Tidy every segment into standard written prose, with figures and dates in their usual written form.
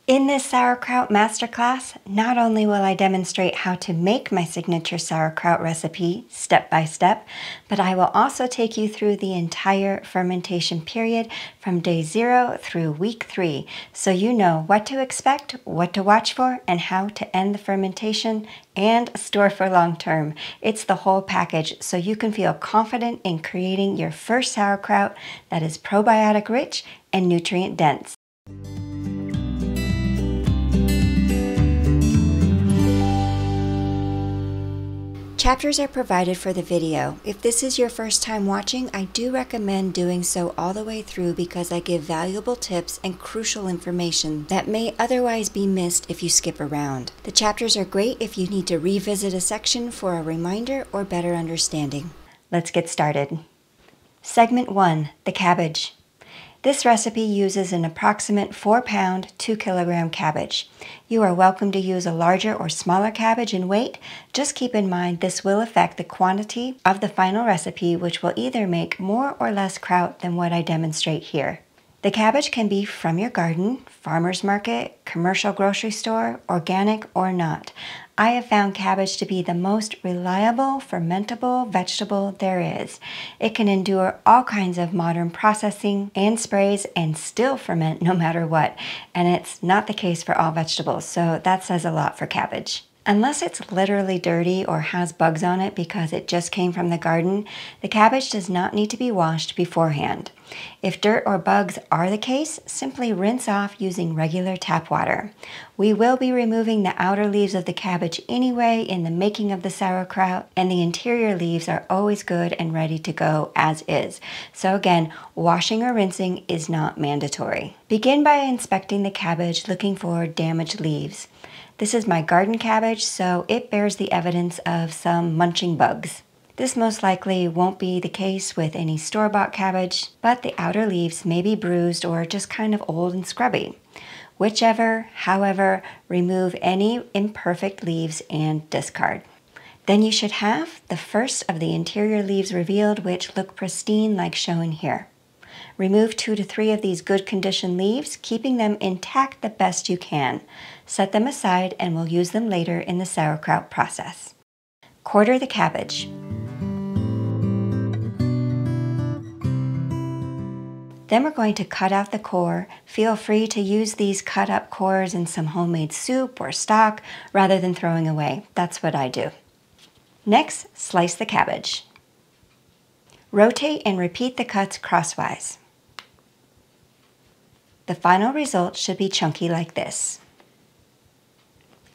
In this sauerkraut masterclass, not only will I demonstrate how to make my signature sauerkraut recipe step by step, but I will also take you through the entire fermentation period from day 0 through week 3, so you know what to expect, what to watch for, and how to end the fermentation and store for long term. It's the whole package, so you can feel confident in creating your first sauerkraut that is probiotic rich and nutrient dense. Chapters are provided for the video. If this is your first time watching, I do recommend doing so all the way through because I give valuable tips and crucial information that may otherwise be missed if you skip around. The chapters are great if you need to revisit a section for a reminder or better understanding. Let's get started. Segment 1, the cabbage. This recipe uses an approximate 4-pound, 2-kilogram cabbage. You are welcome to use a larger or smaller cabbage in weight. Just keep in mind this will affect the quantity of the final recipe, which will either make more or less kraut than what I demonstrate here. The cabbage can be from your garden, farmer's market, commercial grocery store, organic or not. I have found cabbage to be the most reliable, fermentable vegetable there is. It can endure all kinds of modern processing and sprays and still ferment no matter what. And it's not the case for all vegetables, so that says a lot for cabbage. Unless it's literally dirty or has bugs on it because it just came from the garden, the cabbage does not need to be washed beforehand. If dirt or bugs are the case, simply rinse off using regular tap water. We will be removing the outer leaves of the cabbage anyway in the making of the sauerkraut, and the interior leaves are always good and ready to go as is. So again, washing or rinsing is not mandatory. Begin by inspecting the cabbage looking for damaged leaves. This is my garden cabbage, so it bears the evidence of some munching bugs. This most likely won't be the case with any store-bought cabbage, but the outer leaves may be bruised or just kind of old and scrubby. Whichever, however, remove any imperfect leaves and discard. Then you should have the first of the interior leaves revealed, which look pristine like shown here. Remove 2 to 3 of these good condition leaves, keeping them intact the best you can. Set them aside and we'll use them later in the sauerkraut process. Quarter the cabbage. Then we're going to cut out the core. Feel free to use these cut up cores in some homemade soup or stock rather than throwing away. That's what I do. Next, slice the cabbage. Rotate and repeat the cuts crosswise. The final result should be chunky like this.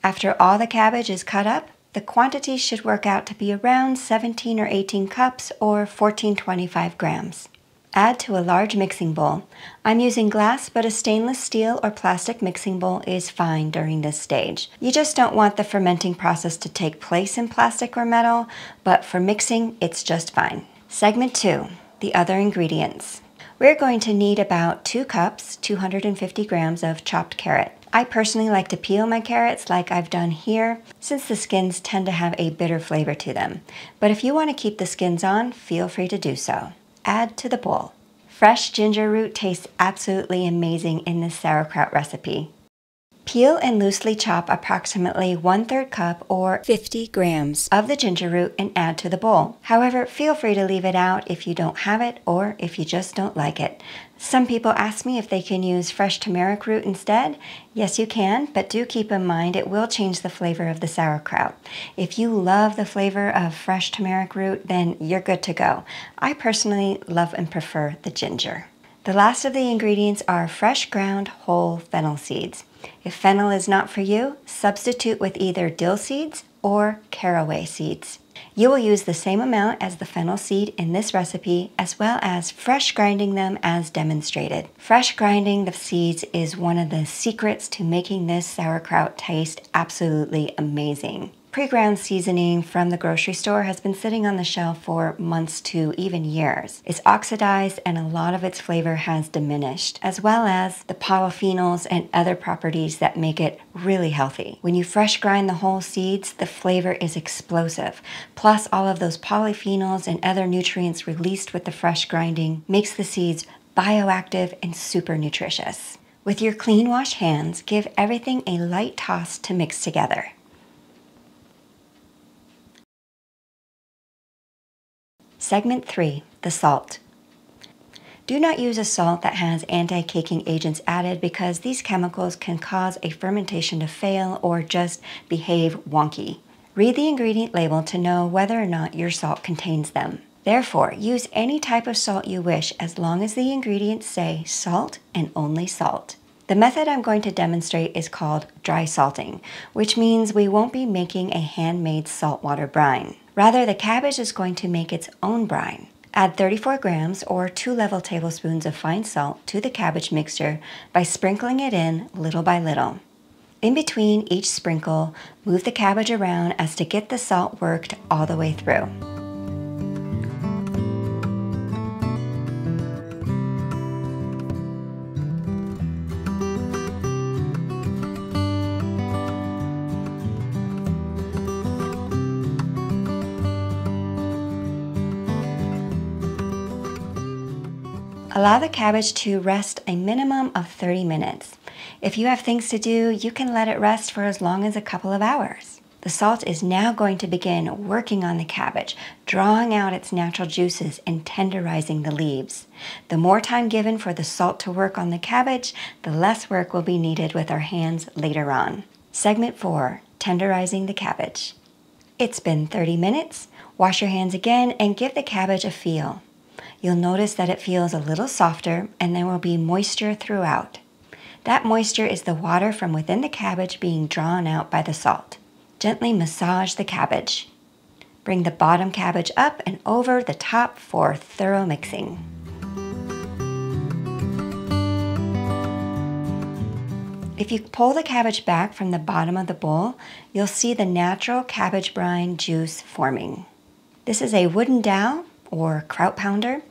After all the cabbage is cut up, the quantity should work out to be around 17 or 18 cups or 1425 grams. Add to a large mixing bowl. I'm using glass, but a stainless steel or plastic mixing bowl is fine during this stage. You just don't want the fermenting process to take place in plastic or metal, but for mixing, it's just fine. Segment 2, the other ingredients. We're going to need about 2 cups, 250 grams of chopped carrot. I personally like to peel my carrots like I've done here, since the skins tend to have a bitter flavor to them. But if you want to keep the skins on, feel free to do so. Add to the bowl. Fresh ginger root tastes absolutely amazing in this sauerkraut recipe. Peel and loosely chop approximately 1/3 cup or 50 grams of the ginger root and add to the bowl. However, feel free to leave it out if you don't have it or if you just don't like it. Some people ask me if they can use fresh turmeric root instead. Yes, you can, but do keep in mind it will change the flavor of the sauerkraut. If you love the flavor of fresh turmeric root, then you're good to go. I personally love and prefer the ginger. The last of the ingredients are fresh ground whole fennel seeds. If fennel is not for you, substitute with either dill seeds or caraway seeds. You will use the same amount as the fennel seed in this recipe, as well as fresh grinding them as demonstrated. Fresh grinding the seeds is one of the secrets to making this sauerkraut taste absolutely amazing. Pre-ground seasoning from the grocery store has been sitting on the shelf for months to even years. It's oxidized and a lot of its flavor has diminished, as well as the polyphenols and other properties that make it really healthy. When you fresh grind the whole seeds, the flavor is explosive. Plus, all of those polyphenols and other nutrients released with the fresh grinding makes the seeds bioactive and super nutritious. With your clean washed hands, give everything a light toss to mix together. Segment 3, the salt. Do not use a salt that has anti-caking agents added because these chemicals can cause a fermentation to fail or just behave wonky. Read the ingredient label to know whether or not your salt contains them. Therefore, use any type of salt you wish as long as the ingredients say salt and only salt. The method I'm going to demonstrate is called dry salting, which means we won't be making a handmade saltwater brine. Rather, the cabbage is going to make its own brine. Add 34 grams or 2 level tablespoons of fine salt to the cabbage mixture by sprinkling it in little by little. In between each sprinkle, move the cabbage around as to get the salt worked all the way through. Allow the cabbage to rest a minimum of 30 minutes. If you have things to do, you can let it rest for as long as a couple of hours. The salt is now going to begin working on the cabbage, drawing out its natural juices and tenderizing the leaves. The more time given for the salt to work on the cabbage, the less work will be needed with our hands later on. Segment 4, tenderizing the cabbage. It's been 30 minutes. Wash your hands again and give the cabbage a feel. You'll notice that it feels a little softer and there will be moisture throughout. That moisture is the water from within the cabbage being drawn out by the salt. Gently massage the cabbage. Bring the bottom cabbage up and over the top for thorough mixing. If you pull the cabbage back from the bottom of the bowl, you'll see the natural cabbage brine juice forming. This is a wooden dowel or kraut pounder.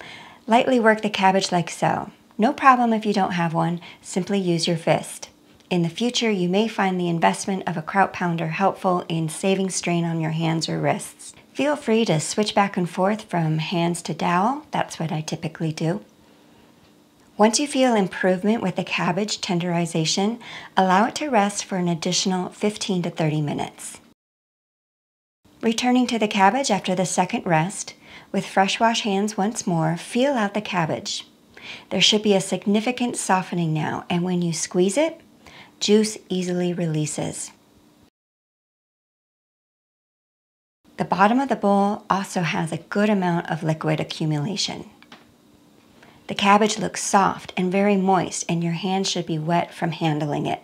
Lightly work the cabbage like so. No problem if you don't have one, simply use your fist. In the future, you may find the investment of a kraut pounder helpful in saving strain on your hands or wrists. Feel free to switch back and forth from hands to dowel. That's what I typically do. Once you feel improvement with the cabbage tenderization, allow it to rest for an additional 15 to 30 minutes. Returning to the cabbage after the second rest, with fresh wash hands once more, feel out the cabbage. There should be a significant softening now, and when you squeeze it, juice easily releases. The bottom of the bowl also has a good amount of liquid accumulation. The cabbage looks soft and very moist, and your hands should be wet from handling it.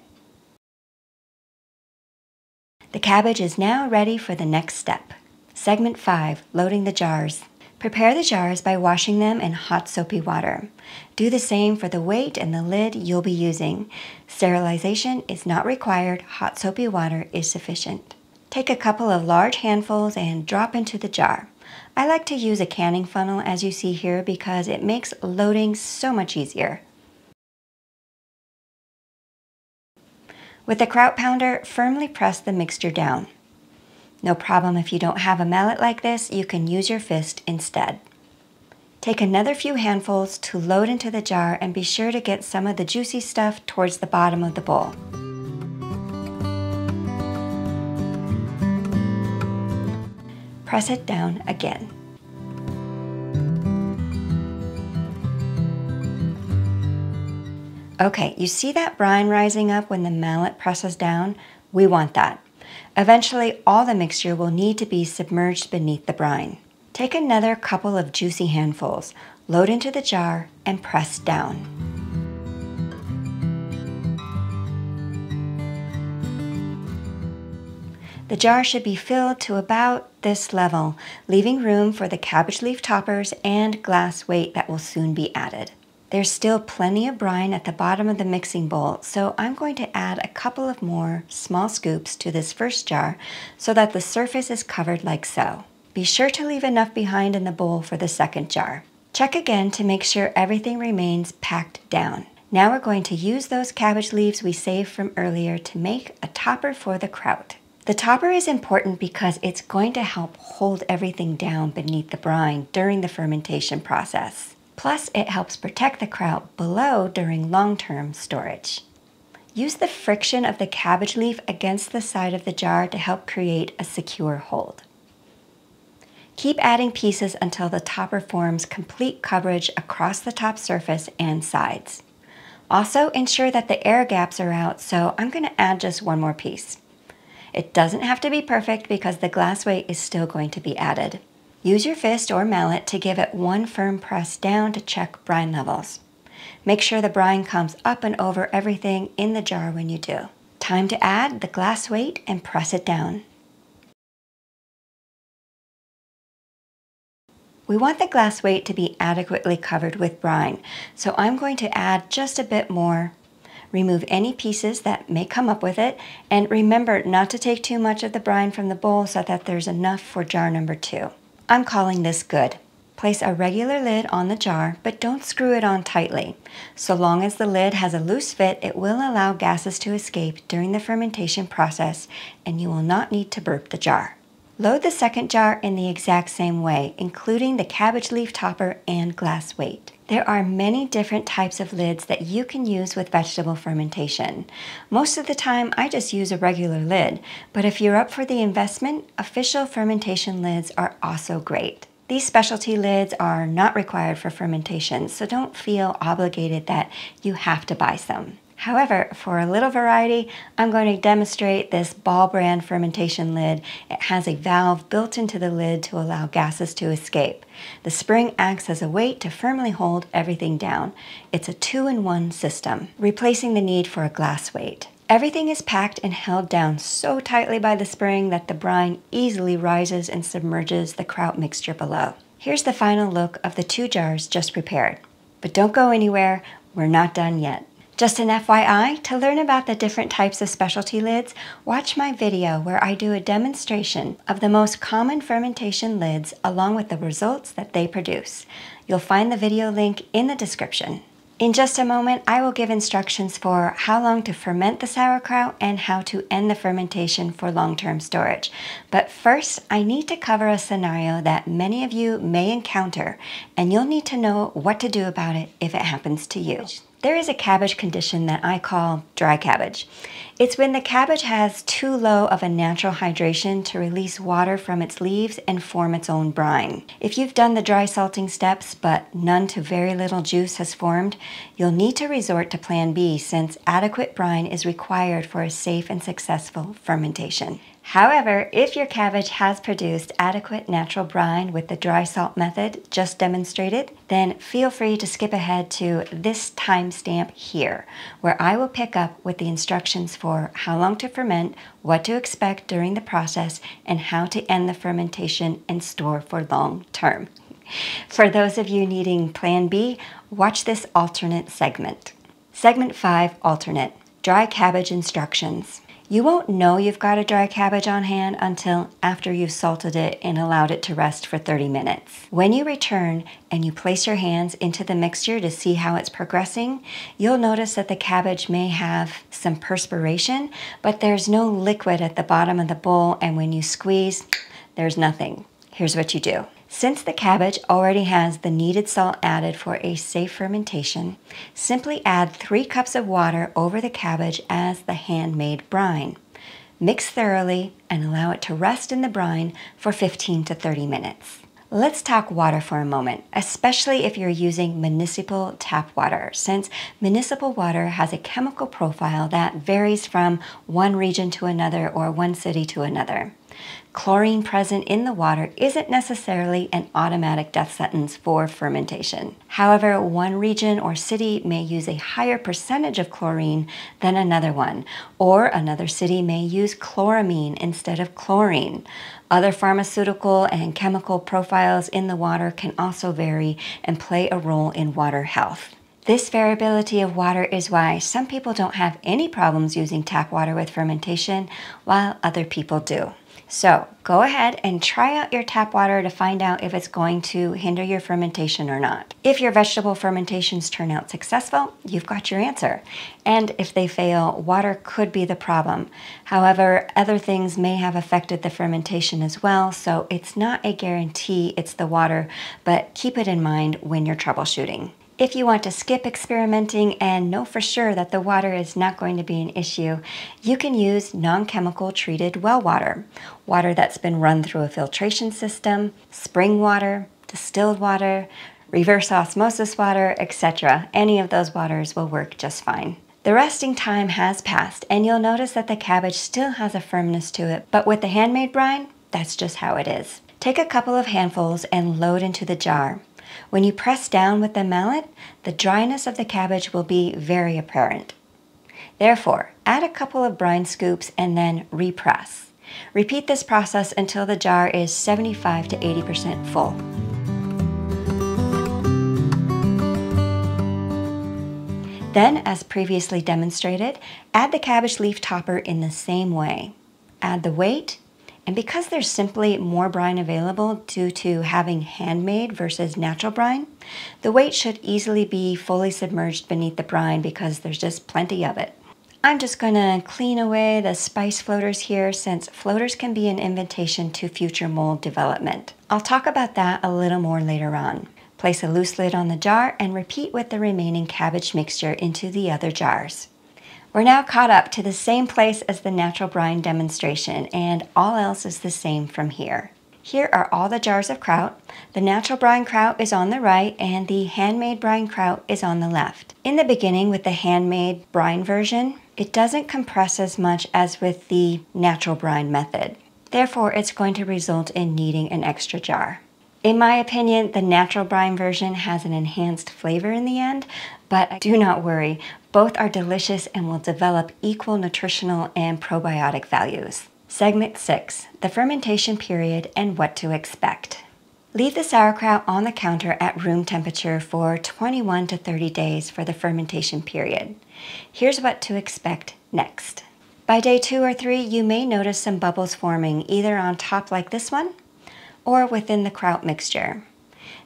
The cabbage is now ready for the next step. Segment 5, loading the jars. Prepare the jars by washing them in hot soapy water. Do the same for the weight and the lid you'll be using. Sterilization is not required. Hot soapy water is sufficient. Take a couple of large handfuls and drop into the jar. I like to use a canning funnel as you see here because it makes loading so much easier. With the kraut pounder, firmly press the mixture down. No problem if you don't have a mallet like this, you can use your fist instead. Take another few handfuls to load into the jar and be sure to get some of the juicy stuff towards the bottom of the bowl. Press it down again. Okay, you see that brine rising up when the mallet presses down? We want that. Eventually, all the mixture will need to be submerged beneath the brine. Take another couple of juicy handfuls, load into the jar, and press down. The jar should be filled to about this level, leaving room for the cabbage leaf toppers and glass weight that will soon be added. There's still plenty of brine at the bottom of the mixing bowl, so I'm going to add a couple of more small scoops to this first jar so that the surface is covered like so. Be sure to leave enough behind in the bowl for the second jar. Check again to make sure everything remains packed down. Now we're going to use those cabbage leaves we saved from earlier to make a topper for the kraut. The topper is important because it's going to help hold everything down beneath the brine during the fermentation process. Plus, it helps protect the kraut below during long-term storage. Use the friction of the cabbage leaf against the side of the jar to help create a secure hold. Keep adding pieces until the topper forms complete coverage across the top surface and sides. Also, ensure that the air gaps are out, so I'm going to add just one more piece. It doesn't have to be perfect because the glass weight is still going to be added. Use your fist or mallet to give it one firm press down to check brine levels. Make sure the brine comes up and over everything in the jar when you do. Time to add the glass weight and press it down. We want the glass weight to be adequately covered with brine, so I'm going to add just a bit more. Remove any pieces that may come up with it, and remember not to take too much of the brine from the bowl so that there's enough for jar number 2. I'm calling this good. Place a regular lid on the jar, but don't screw it on tightly. So long as the lid has a loose fit, it will allow gases to escape during the fermentation process, and you will not need to burp the jar. Load the second jar in the exact same way, including the cabbage leaf topper and glass weight. There are many different types of lids that you can use with vegetable fermentation. Most of the time, I just use a regular lid, but if you're up for the investment, official fermentation lids are also great. These specialty lids are not required for fermentation, so don't feel obligated that you have to buy some. However, for a little variety, I'm going to demonstrate this Ball brand fermentation lid. It has a valve built into the lid to allow gases to escape. The spring acts as a weight to firmly hold everything down. It's a 2-in-1 system, replacing the need for a glass weight. Everything is packed and held down so tightly by the spring that the brine easily rises and submerges the kraut mixture below. Here's the final look of the 2 jars just prepared. But don't go anywhere, we're not done yet. Just an FYI, to learn about the different types of specialty lids, watch my video where I do a demonstration of the most common fermentation lids along with the results that they produce. You'll find the video link in the description. In just a moment, I will give instructions for how long to ferment the sauerkraut and how to end the fermentation for long-term storage. But first, I need to cover a scenario that many of you may encounter, and you'll need to know what to do about it if it happens to you. There is a cabbage condition that I call dry cabbage. It's when the cabbage has too low of a natural hydration to release water from its leaves and form its own brine. If you've done the dry salting steps but none to very little juice has formed, you'll need to resort to Plan B since adequate brine is required for a safe and successful fermentation. However, if your cabbage has produced adequate natural brine with the dry salt method just demonstrated, then feel free to skip ahead to this timestamp here, where I will pick up with the instructions for how long to ferment, what to expect during the process, and how to end the fermentation and store for long term. For those of you needing Plan B, watch this alternate segment. Segment 5, alternate, dry cabbage instructions. You won't know you've got a dry cabbage on hand until after you've salted it and allowed it to rest for 30 minutes. When you return and you place your hands into the mixture to see how it's progressing, you'll notice that the cabbage may have some perspiration, but there's no liquid at the bottom of the bowl, and when you squeeze, there's nothing. Here's what you do. Since the cabbage already has the needed salt added for a safe fermentation, simply add 3 cups of water over the cabbage as the handmade brine. Mix thoroughly and allow it to rest in the brine for 15 to 30 minutes. Let's talk water for a moment, especially if you're using municipal tap water, since municipal water has a chemical profile that varies from one region to another or one city to another. Chlorine present in the water isn't necessarily an automatic death sentence for fermentation. However, one region or city may use a higher percentage of chlorine than another one, or another city may use chloramine instead of chlorine. Other pharmaceutical and chemical profiles in the water can also vary and play a role in water health. This variability of water is why some people don't have any problems using tap water with fermentation, while other people do. So go ahead and try out your tap water to find out if it's going to hinder your fermentation or not. If your vegetable fermentations turn out successful, you've got your answer. And if they fail, water could be the problem. However, other things may have affected the fermentation as well, so it's not a guarantee it's the water, but keep it in mind when you're troubleshooting. If you want to skip experimenting and know for sure that the water is not going to be an issue, you can use non-chemical treated well water, water that's been run through a filtration system, spring water, distilled water, reverse osmosis water, etc. Any of those waters will work just fine. The resting time has passed, and you'll notice that the cabbage still has a firmness to it, but with the handmade brine, that's just how it is. Take a couple of handfuls and load into the jar. When you press down with the mallet, the dryness of the cabbage will be very apparent. Therefore, add a couple of brine scoops and then repress. Repeat this process until the jar is 75 to 80% full. Then, as previously demonstrated, add the cabbage leaf topper in the same way. Add the weight, and because there's simply more brine available due to having handmade versus natural brine, the weight should easily be fully submerged beneath the brine because there's just plenty of it. I'm just going to clean away the spice floaters here since floaters can be an invitation to future mold development. I'll talk about that a little more later on. Place a loose lid on the jar and repeat with the remaining cabbage mixture into the other jars. We're now caught up to the same place as the natural brine demonstration, and all else is the same from here. Here are all the jars of kraut. The natural brine kraut is on the right and the handmade brine kraut is on the left. In the beginning with the handmade brine version, it doesn't compress as much as with the natural brine method. Therefore, it's going to result in needing an extra jar. In my opinion, the natural brine version has an enhanced flavor in the end, but do not worry, both are delicious and will develop equal nutritional and probiotic values. Segment 6, the fermentation period and what to expect. Leave the sauerkraut on the counter at room temperature for 21 to 30 days for the fermentation period. Here's what to expect next. By day 2 or 3, you may notice some bubbles forming either on top like this one, or within the kraut mixture.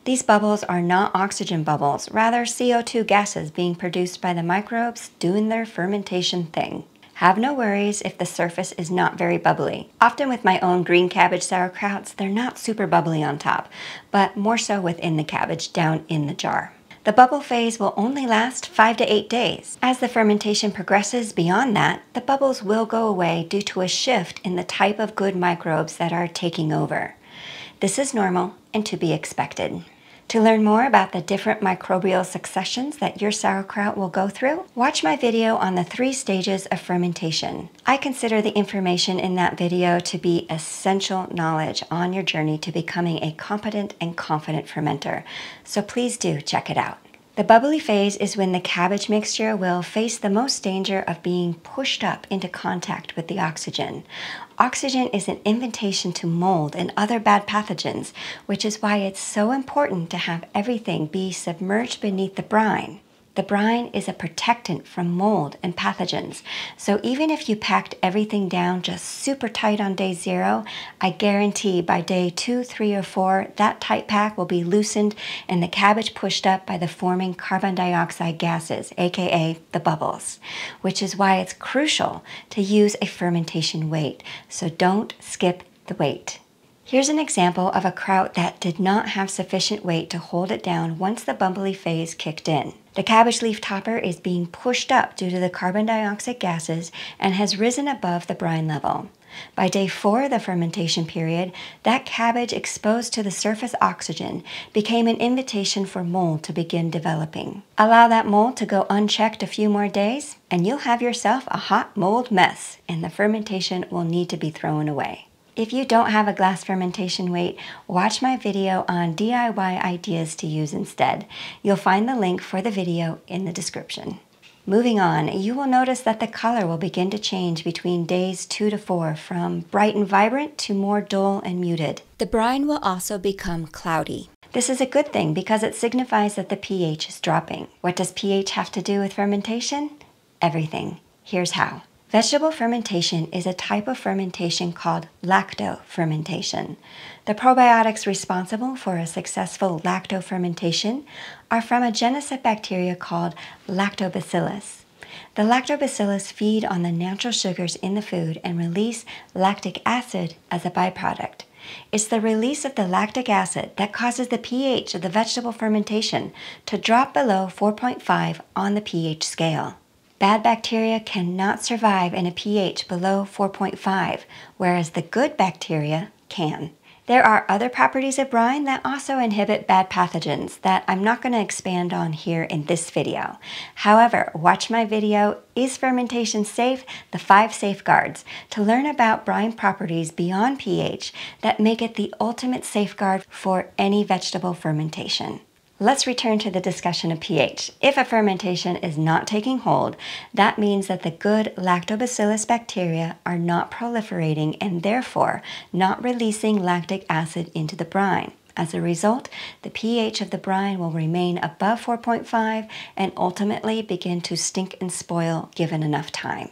These bubbles are not oxygen bubbles, rather CO2 gases being produced by the microbes doing their fermentation thing. Have no worries if the surface is not very bubbly. Often with my own green cabbage sauerkrauts, they're not super bubbly on top, but more so within the cabbage down in the jar. The bubble phase will only last 5 to 8 days. As the fermentation progresses beyond that, the bubbles will go away due to a shift in the type of good microbes that are taking over. This is normal and to be expected. To learn more about the different microbial successions that your sauerkraut will go through, watch my video on the 3 stages of fermentation. I consider the information in that video to be essential knowledge on your journey to becoming a competent and confident fermenter, so please do check it out. The bubbly phase is when the cabbage mixture will face the most danger of being pushed up into contact with the oxygen. Oxygen is an invitation to mold and other bad pathogens, which is why it's so important to have everything be submerged beneath the brine. The brine is a protectant from mold and pathogens, so even if you packed everything down just super tight on day 0, I guarantee by day 2, 3, or 4, that tight pack will be loosened and the cabbage pushed up by the forming carbon dioxide gases, aka the bubbles, which is why it's crucial to use a fermentation weight, so don't skip the weight. Here's an example of a kraut that did not have sufficient weight to hold it down once the bubbly phase kicked in. The cabbage leaf topper is being pushed up due to the carbon dioxide gases and has risen above the brine level. By day 4 of the fermentation period, that cabbage exposed to the surface oxygen became an invitation for mold to begin developing. Allow that mold to go unchecked a few more days, and you'll have yourself a hot mold mess, and the fermentation will need to be thrown away. If you don't have a glass fermentation weight, watch my video on DIY ideas to use instead. You'll find the link for the video in the description. Moving on, you will notice that the color will begin to change between days 2 to 4 from bright and vibrant to more dull and muted. The brine will also become cloudy. This is a good thing because it signifies that the pH is dropping. What does pH have to do with fermentation? Everything. Here's how. Vegetable fermentation is a type of fermentation called lacto-fermentation. The probiotics responsible for a successful lacto-fermentation are from a genus of bacteria called lactobacillus. The lactobacillus feed on the natural sugars in the food and release lactic acid as a byproduct. It's the release of the lactic acid that causes the pH of the vegetable fermentation to drop below 4.5 on the pH scale. Bad bacteria cannot survive in a pH below 4.5, whereas the good bacteria can. There are other properties of brine that also inhibit bad pathogens that I'm not going to expand on here in this video. However, watch my video, Is Fermentation Safe? The 5 Safeguards, to learn about brine properties beyond pH that make it the ultimate safeguard for any vegetable fermentation. Let's return to the discussion of pH. If a fermentation is not taking hold, that means that the good lactobacillus bacteria are not proliferating and therefore not releasing lactic acid into the brine. As a result, the pH of the brine will remain above 4.5 and ultimately begin to stink and spoil given enough time.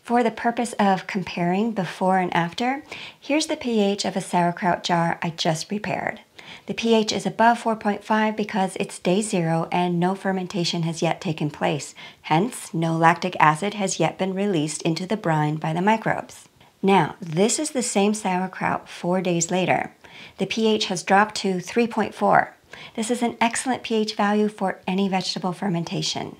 For the purpose of comparing before and after, here's the pH of a sauerkraut jar I just prepared. The pH is above 4.5 because it's day 0 and no fermentation has yet taken place. Hence, no lactic acid has yet been released into the brine by the microbes. Now, this is the same sauerkraut 4 days later. The pH has dropped to 3.4. This is an excellent pH value for any vegetable fermentation.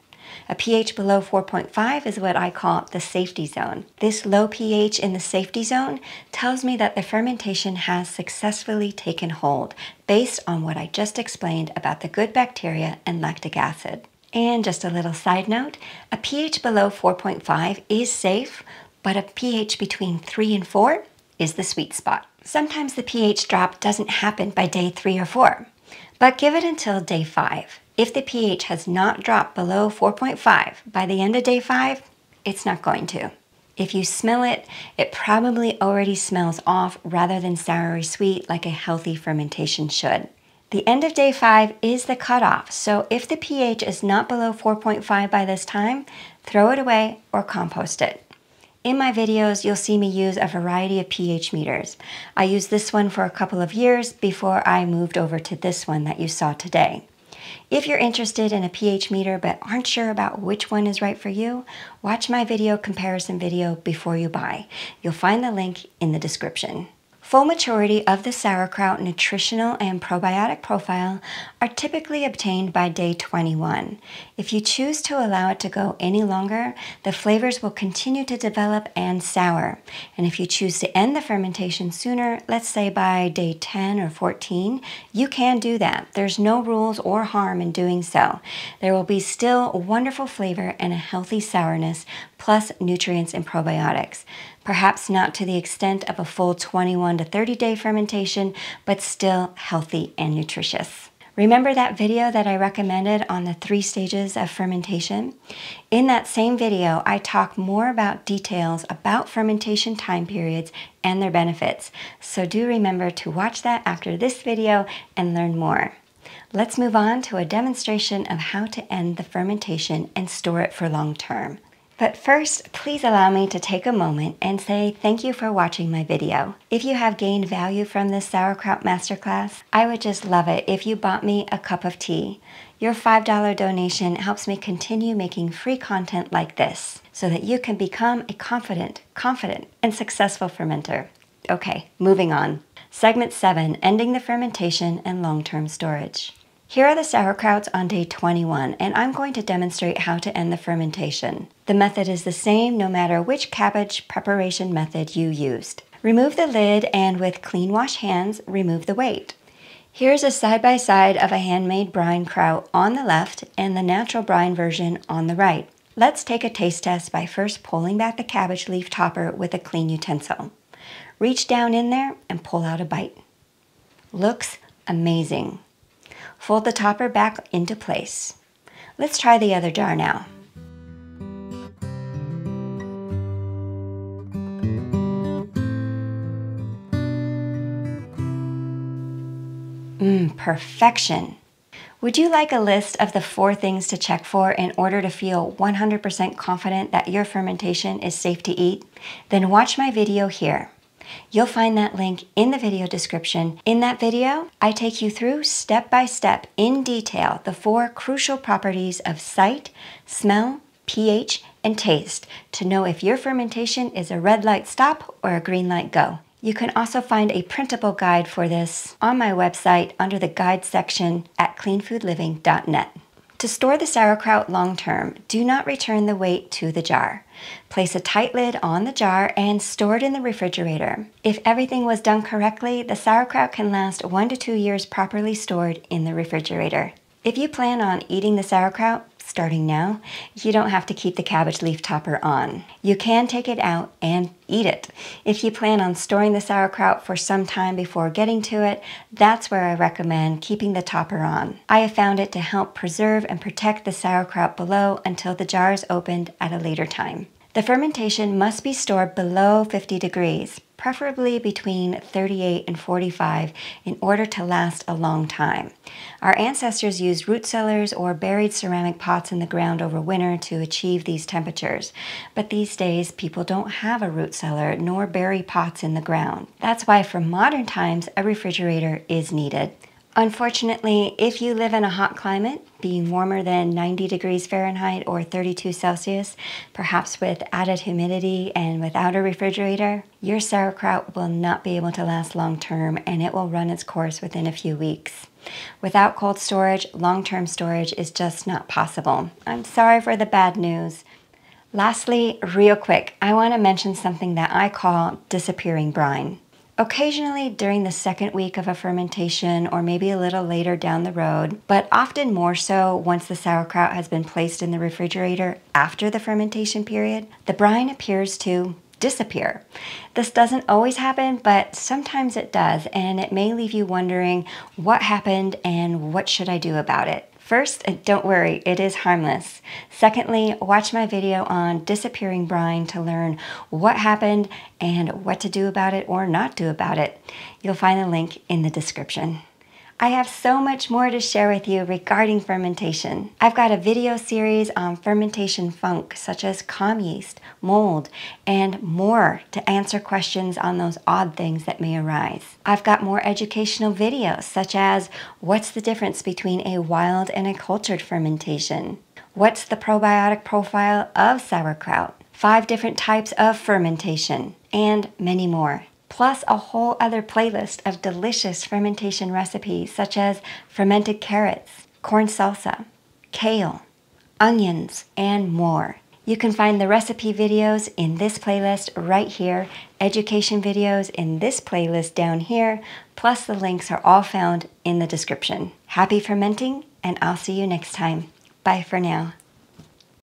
A pH below 4.5 is what I call the safety zone. This low pH in the safety zone tells me that the fermentation has successfully taken hold based on what I just explained about the good bacteria and lactic acid. And just a little side note, a pH below 4.5 is safe, but a pH between 3 and 4 is the sweet spot. Sometimes the pH drop doesn't happen by day 3 or 4, but give it until day 5. If the pH has not dropped below 4.5 by the end of day 5, it's not going to. If you smell it, it probably already smells off rather than soury sweet like a healthy fermentation should. The end of day 5 is the cutoff, so if the pH is not below 4.5 by this time, throw it away or compost it. In my videos, you'll see me use a variety of pH meters. I used this one for a couple of years before I moved over to this one that you saw today. If you're interested in a pH meter but aren't sure about which one is right for you, watch my video comparison video before you buy. You'll find the link in the description. Full maturity of the sauerkraut nutritional and probiotic profile are typically obtained by day 21. If you choose to allow it to go any longer, the flavors will continue to develop and sour. And if you choose to end the fermentation sooner, let's say by day 10 or 14, you can do that. There's no rules or harm in doing so. There will be still wonderful flavor and a healthy sourness, plus nutrients and probiotics. Perhaps not to the extent of a full 21 to 30 day fermentation, but still healthy and nutritious. Remember that video that I recommended on the 3 stages of fermentation? In that same video, I talk more about details about fermentation time periods and their benefits. So do remember to watch that after this video and learn more. Let's move on to a demonstration of how to end the fermentation and store it for long term. But first, please allow me to take a moment and say thank you for watching my video. If you have gained value from this sauerkraut masterclass, I would just love it if you bought me a cup of tea. Your $5 donation helps me continue making free content like this so that you can become a confident, and successful fermenter. Okay, moving on. Segment 7, Ending the Fermentation and Long-Term Storage. Here are the sauerkrauts on day 21, and I'm going to demonstrate how to end the fermentation. The method is the same no matter which cabbage preparation method you used. Remove the lid and with clean wash hands, remove the weight. Here's a side-by-side of a handmade brine kraut on the left and the natural brine version on the right. Let's take a taste test by first pulling back the cabbage leaf topper with a clean utensil. Reach down in there and pull out a bite. Looks amazing. Fold the topper back into place. Let's try the other jar now. Perfection. Would you like a list of the 4 things to check for in order to feel 100% confident that your fermentation is safe to eat? Then watch my video here. You'll find that link in the video description. In that video, I take you through step by step in detail the 4 crucial properties of sight, smell, pH, and taste to know if your fermentation is a red light stop or a green light go. You can also find a printable guide for this on my website under the guide section at cleanfoodliving.net. To store the sauerkraut long term, do not return the weight to the jar. Place a tight lid on the jar and store it in the refrigerator. If everything was done correctly, the sauerkraut can last 1 to 2 years properly stored in the refrigerator. If you plan on eating the sauerkraut, starting now, you don't have to keep the cabbage leaf topper on. You can take it out and eat it. If you plan on storing the sauerkraut for some time before getting to it, that's where I recommend keeping the topper on. I have found it to help preserve and protect the sauerkraut below until the jar is opened at a later time. The fermentation must be stored below 50 degrees, preferably between 38 and 45 in order to last a long time. Our ancestors used root cellars or buried ceramic pots in the ground over winter to achieve these temperatures, but these days people don't have a root cellar nor bury pots in the ground. That's why for modern times a refrigerator is needed. Unfortunately, if you live in a hot climate, being warmer than 90 degrees Fahrenheit or 32 Celsius, perhaps with added humidity and without a refrigerator, your sauerkraut will not be able to last long term and it will run its course within a few weeks. Without cold storage, long-term storage is just not possible. I'm sorry for the bad news. Lastly, real quick, I want to mention something that I call disappearing brine. Occasionally during the second week of a fermentation or maybe a little later down the road, but often more so once the sauerkraut has been placed in the refrigerator after the fermentation period, the brine appears to disappear. This doesn't always happen, but sometimes it does, and it may leave you wondering what happened and what should I do about it. First, don't worry, it is harmless. Secondly, watch my video on disappearing brine to learn what happened and what to do about it or not do about it. You'll find the link in the description. I have so much more to share with you regarding fermentation. I've got a video series on fermentation funk, such as Kahm yeast, mold, and more to answer questions on those odd things that may arise. I've got more educational videos, such as what's the difference between a wild and a cultured fermentation? What's the probiotic profile of sauerkraut? 5 different types of fermentation, and many more. Plus a whole other playlist of delicious fermentation recipes such as fermented carrots, corn salsa, kale, onions, and more. You can find the recipe videos in this playlist right here, education videos in this playlist down here, plus the links are all found in the description. Happy fermenting, and I'll see you next time. Bye for now.